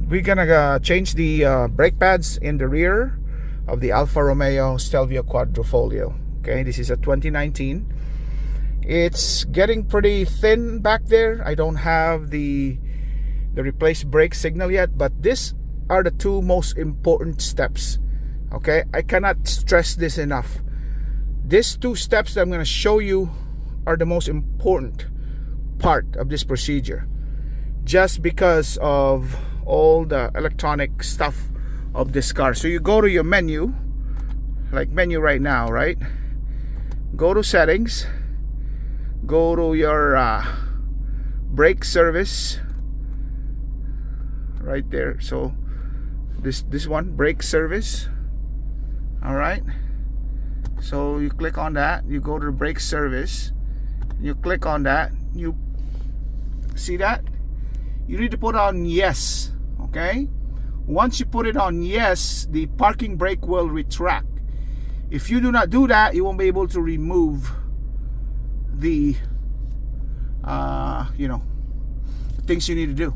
we're gonna change the brake pads in the rear of the Alfa Romeo Stelvio Quadrifoglio. Okay, this is a 2019. It's getting pretty thin back there. I don't have the replaced brake signal yet, but these are the two most important steps. Okay, I cannot stress this enough. These two steps that I'm going to show you are the most important part of this procedure, just because of all the electronic stuff of this car. So you go to your menu, like menu right now, right? Go to settings, go to your brake service right there. So this one, brake service. All right, so you click on that, you go to the brake service, you click on that, you see that you need to put on yes. Okay, once you put it on yes, the parking brake will retract. If you do not do that, you won't be able to remove the things you need to do.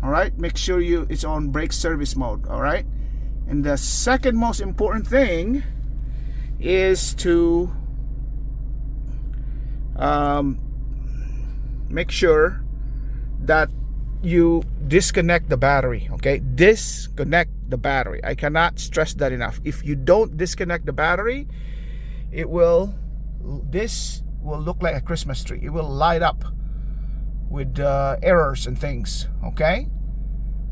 All right, make sure it's on brake service mode. All right, and the second most important thing is to make sure that you disconnect the battery. Okay, disconnect the battery. I cannot stress that enough. If you don't disconnect the battery, this will look like a Christmas tree. It will light up with errors and things. Okay,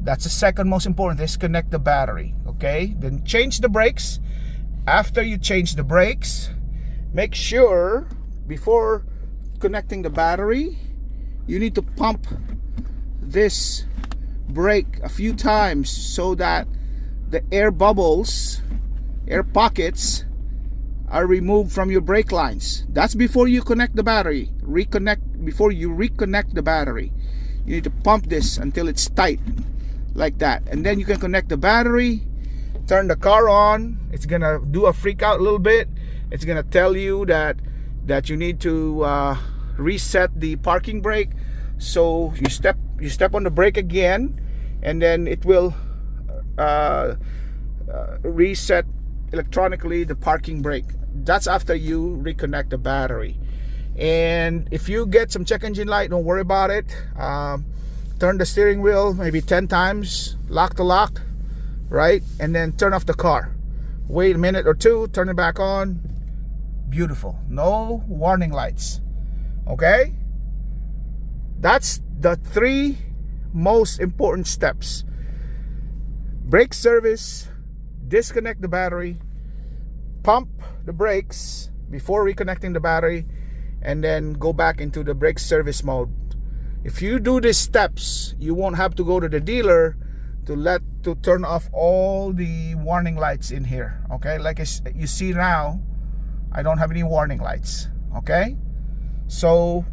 that's the second most important. Disconnect the battery. Okay, then change the brakes. After you change the brakes, make sure before connecting the battery, you need to pump this brake a few times so that the air bubbles, air pockets are removed from your brake lines. That's before you connect the battery. Before you reconnect the battery, you need to pump this until it's tight like that, and then you can connect the battery, turn the car on. It's gonna do a freak out a little bit. It's gonna tell you that you need to reset the parking brake. So you step on the brake again, and then it will reset electronically the parking brake. That's after you reconnect the battery. And if you get some check engine light, don't worry about it. Turn the steering wheel maybe 10 times, lock the lock, right? And then turn off the car. Wait a minute or two, turn it back on. Beautiful. No warning lights. Okay? That's the three most important steps. Brake service, disconnect the battery, pump the brakes before reconnecting the battery, and then go back into the brake service mode. If you do these steps, you won't have to go to the dealer to turn off all the warning lights in here. Okay, like you see now, I don't have any warning lights. Okay, so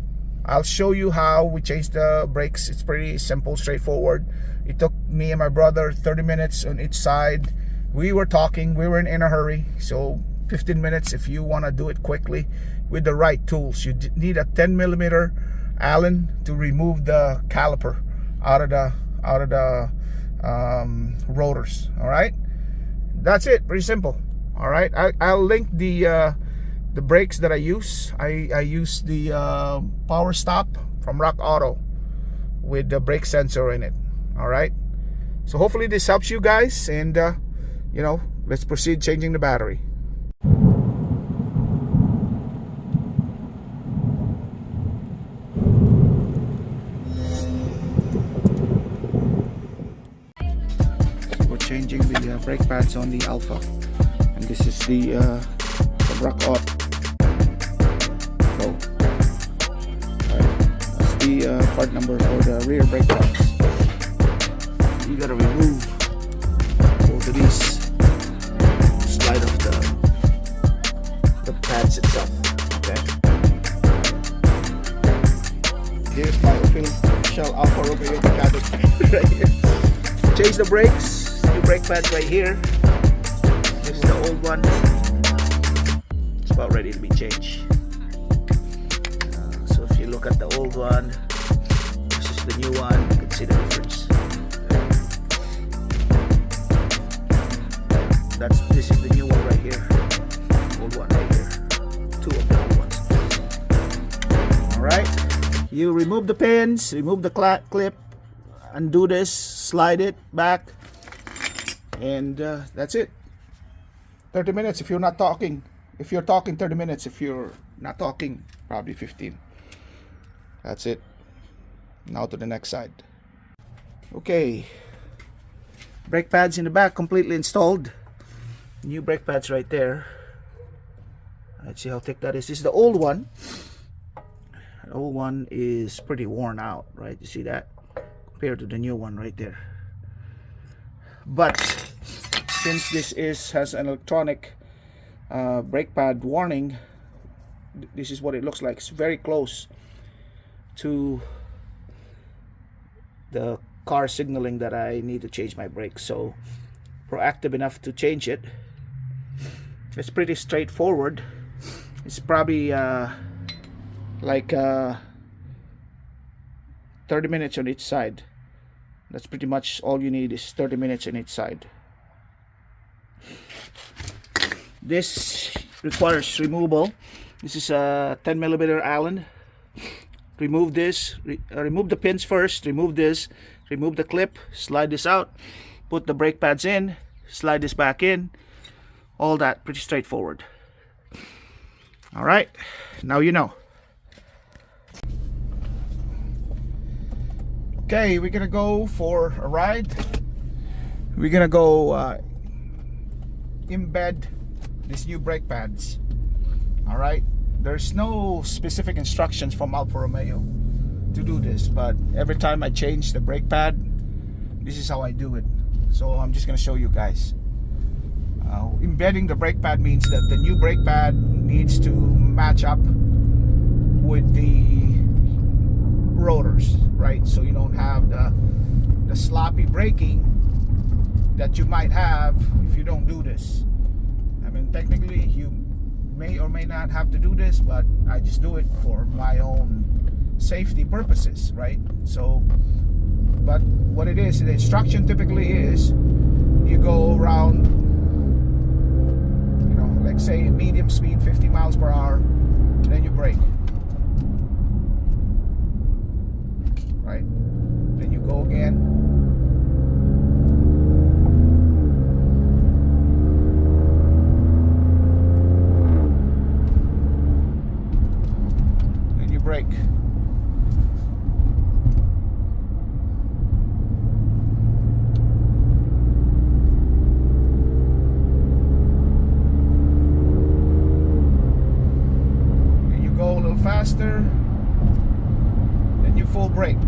I'll show you how we change the brakes. It's pretty simple, straightforward. It took me and my brother 30 minutes on each side. We were talking, we were in a hurry, so 15 minutes if you want to do it quickly with the right tools. You need a 10mm Allen to remove the caliper out of the rotors. All right, that's it. Pretty simple. All right, I'll link the brakes that I use. I use the Power Stop from Rock Auto with the brake sensor in it. All right, so hopefully this helps you guys, and let's proceed changing the battery. We're changing the brake pads on the Alfa, and this is the Rock Auto. So, that's the part number for the rear brake pads. You gotta remove both of these, slide off the pads itself. Okay. Here's my Shell Alfa Romeo mechanic right here. Change the brakes, new brake pads right here. This is the old one. It's about ready to be changed. So if you look at the old one versus the new one, you can see the difference. This is the new one right here. Old one right here. Two of the old ones. Alright. You remove the pins, remove the clip, undo this, slide it back, and that's it. 30 minutes if you're not talking. If you're talking, 30 minutes. If you're not talking, probably 15. That's it. Now to the next side. Okay. Brake pads in the back completely installed. New brake pads right there. Let's see how thick that is. This is the old one. The old one is pretty worn out, right? You see that? Compared to the new one right there. But since this has an electronic brake pad warning, this is what it looks like. It's very close to the car signaling that I need to change my brakes. So proactive enough to change it. It's pretty straightforward. It's probably like 30 minutes on each side. That's pretty much all you need, is 30 minutes on each side. This requires removal. This is a 10mm Allen. Remove this, remove the pins first, remove this, remove the clip, slide this out, put the brake pads in, slide this back in. All that, pretty straightforward. Alright, now you know. Okay, we're gonna go for a ride. We're gonna go embed these new brake pads. Alright, there's no specific instructions from Alfa Romeo to do this, but every time I change the brake pad, this is how I do it. So I'm just gonna show you guys. Embedding the brake pad means that the new brake pad needs to match up with the rotors, right? So you don't have the sloppy braking that you might have if you don't do this. I mean, technically you may or may not have to do this, but I just do it for my own safety purposes, right? So, but what it is, the instruction typically is you go around, you know, like say medium speed, 50 miles per hour, then you brake, right? Then you go again, then you brake. Faster, then you full brake.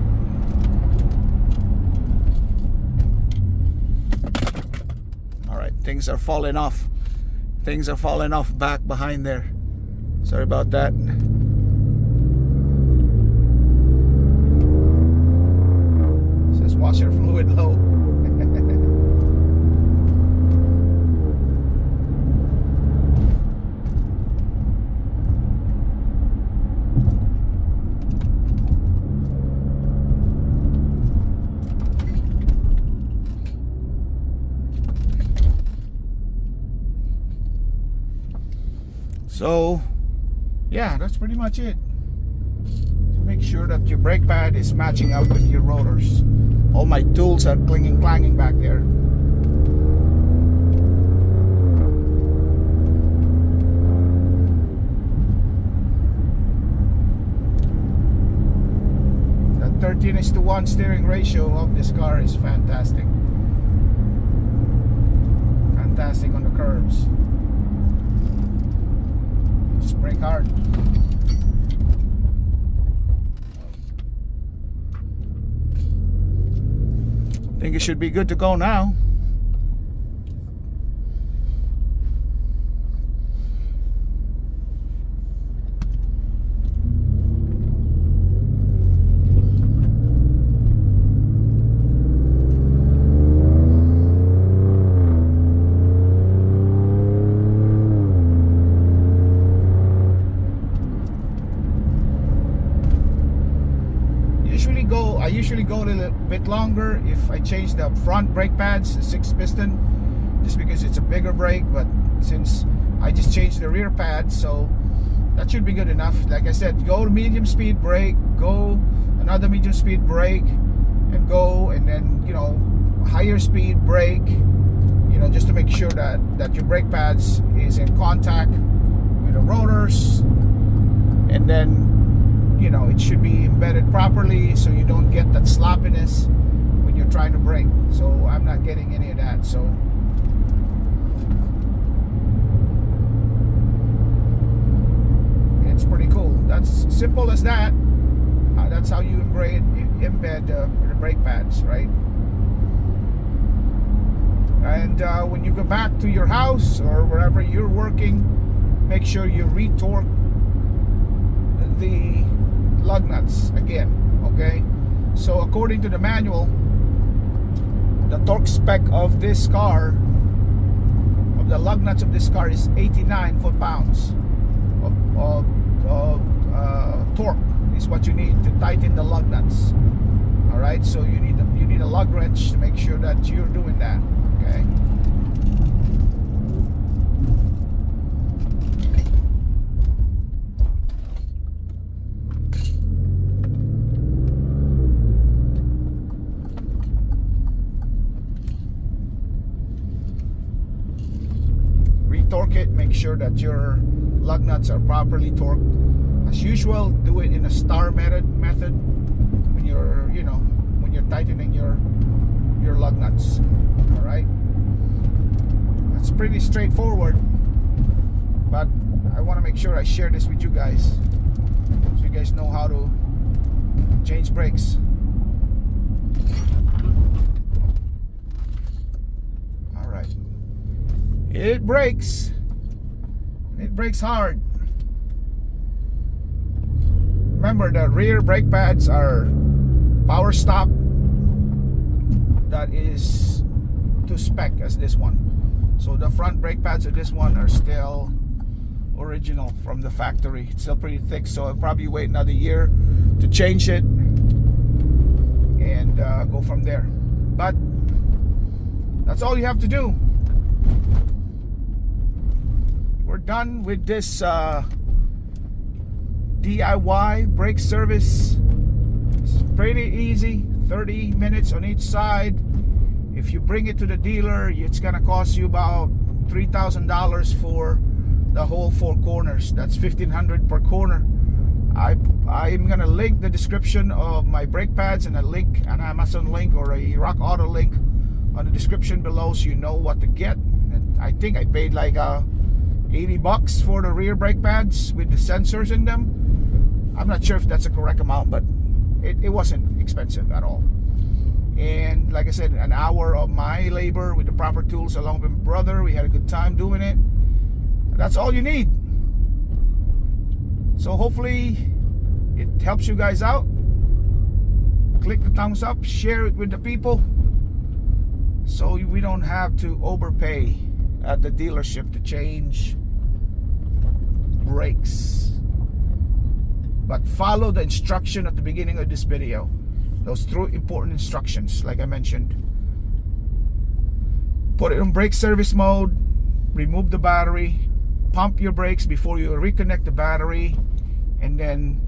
All right, things are falling off. Things are falling off back behind there. Sorry about that. It says washer fluid low. So yeah, that's pretty much it. So make sure that your brake pad is matching up with your rotors. All my tools are clanging back there. The 13:1 steering ratio of this car is fantastic. Fantastic on the curves. Just brake hard. I think it should be good to go now. I usually go a little bit longer if I change the front brake pads, the 6 piston, just because it's a bigger brake. But since I just changed the rear pad, so that should be good enough. Like I said, go to medium speed brake, go another medium speed brake, and go, and then, you know, higher speed brake, you know, just to make sure that your brake pads is in contact with the rotors, and then, you know, it should be embedded properly so you don't get that sloppiness when you're trying to brake. So I'm not getting any of that. So it's pretty cool. That's simple as that. That's how you embed the brake pads, right? And when you go back to your house or wherever you're working, make sure you retorque the lug nuts again, okay? So according to the manual, the torque spec of this car, of the lug nuts of this car, is 89 foot-pounds of torque is what you need to tighten the lug nuts. All right, so you need a lug wrench to make sure that you're doing that. Okay. Retorque it. Make sure that your lug nuts are properly torqued. As usual, do it in a star method when you're, you know, when you're tightening your lug nuts. All right, that's pretty straightforward, but I want to make sure I share this with you guys so you guys know how to change brakes. All right, it brakes hard. Remember, the rear brake pads are power stop. That is to spec as this one. So the front brake pads of this one are still original from the factory. It's still pretty thick, so I'll probably wait another year to change it and go from there. But that's all you have to do. We're done with this DIY brake service. It's pretty easy. 30 minutes on each side. If you bring it to the dealer, it's gonna cost you about $3,000 for the whole 4 corners. That's $1,500 per corner. I'm gonna link the description of my brake pads, and a link, an Amazon link or a Rock Auto link on the description below, so you know what to get. And I think I paid like $80 for the rear brake pads with the sensors in them. I'm not sure if that's a correct amount, but it wasn't expensive at all. And like I said, an hour of my labor with the proper tools along with my brother. We had a good time doing it. That's all you need. So hopefully it helps you guys out. Click the thumbs up, share it with the people, so we don't have to overpay at the dealership to change brakes. But follow the instruction at the beginning of this video. Those 3 important instructions, like I mentioned. Put it on brake service mode, remove the battery, pump your brakes before you reconnect the battery, and then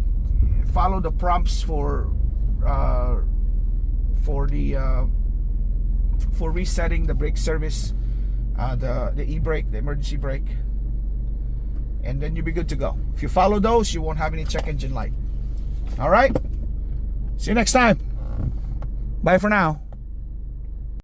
follow the prompts for resetting the brake service, the e-brake, the emergency brake, and then you'll be good to go. If you follow those, you won't have any check engine light. All right, see you next time. Bye for now.